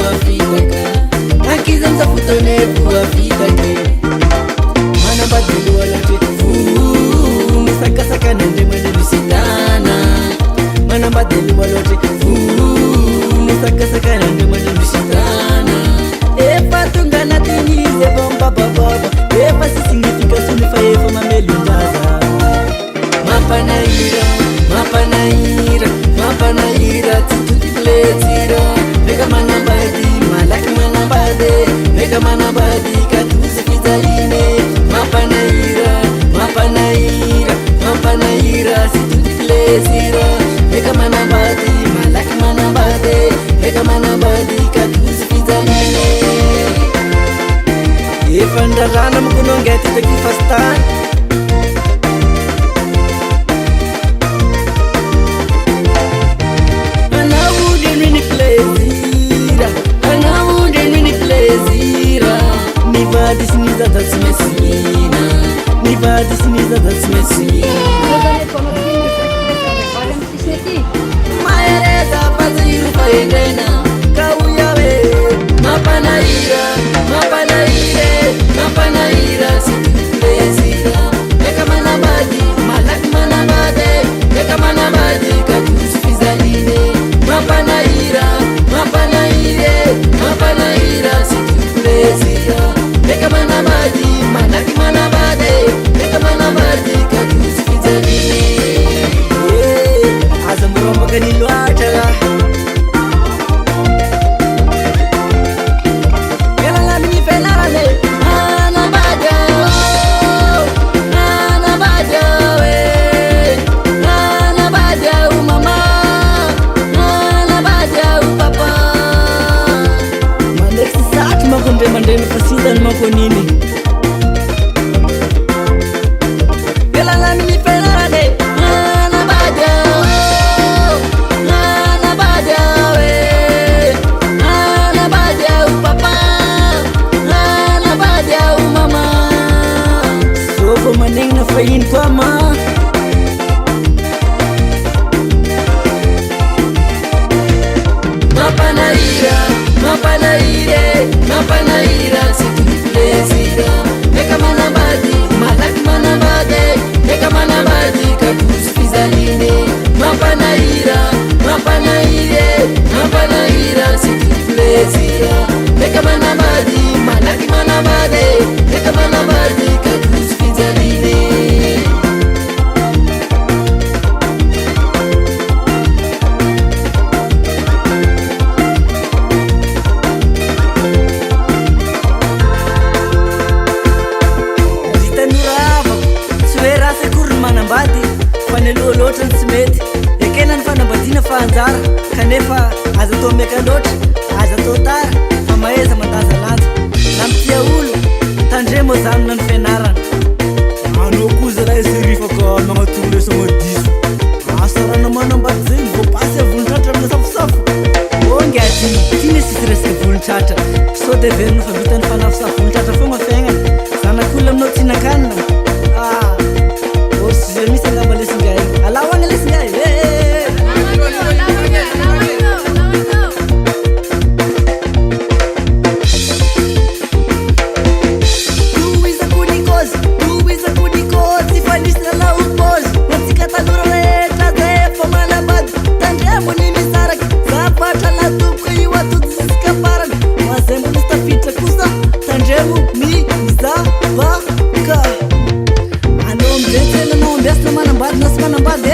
voafitaka ankizy amza fotone voafitake manambadelo alatre misakasakana andremana lusitana manambadelo alatre misakasakana andremana lusitana efa tonga anatinizy efa mibabababa efa sy signification fa efa mamelonjaza mampanaira mampanaira mampanaira tituty plezira meka manambady malaky manambady meka manambady katosy fijaline mampanaira mampanaira mampanaira tituty plezira meka manambady malaky manambady meka manambady katosy fijaline efa ndrarana makonongety taky fastany Disiniza da smesina, ni va disiniza da smesina. Maereza faziru faidena, kauyawe. Mapanaira, mapanaire, mapanaira, sikulezira. Eka manabadi, malak manabade, eka manabadi, katus fizaline. Mapanaira, mapanaire, mapanaira, sikulezira. Meka manabadi, malaki manabade, meka manabadi, katus fizaline. Azamuromba kanilwata. Yalala mini fenarane, anabada, anabada we, anabada mama, anabada papa. Mandek sat makonde mande fasidan makonini. Yalala mini fenarane, anabada, anabada we, anabada papa, anabada mama. Soko maneng na fain kwa ma. Mapanaira, mapanaire, mapanaira, sikulezira. Meka manabadi, malak manabade, meka manabadi, katus fizaline. Mapanaira, mapanaire, mapanaira, sikulezira. Meka manabadi, malak manabade, meka manabadi, katus fizaline. Fanelo loatra tsy mety ekena ny fanambadiana fa anjara kanefa aza atao meka loatra aza atao tara fa maheza mandaza lanja na mitia olo tandremo zanona ny fianarana anao koza raha iserifa ka magnatolo esa madiso asarana manambady zay voapasy avonitratra amina safosafo onge ady tiany sisy resaka vonintratra sao de verina fa vitany fanafosafo vonintratra fogna fiaignana zanak'olo aminao tinakanina misy angamba lesingay alahoagna lesingay tuiza kunikozy fanisina laopozy matsika tanora rehetra zay efa manabady tandremo ny misaraky zapatra natoboko io atody zisikaparany mazay mbola sy tafiditra kosa tandremo ny zavaka anao mizetsena anao ambiasina manambady na sy manambady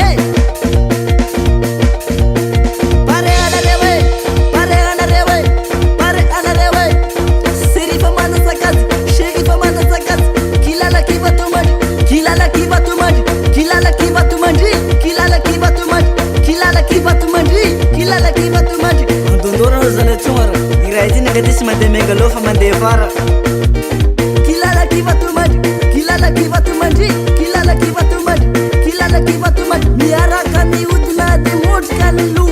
pare anarewe pare anarewe pare anarewe serifa manasakazy sherifa manasakazy kilala kivatomandry kilala kivatomandry kilala kivatomandry kilala kivatomandry kilala kivatomandry kilala kivatomandry andondorana zany atsomara iraha ty naka ty sy mandeha mengaloha fa mandeha fara kilala kivatomandry kilala kivatomandry kilala kivatomandry kilala kivatomandry miaraka mihodina de mondrika ny lo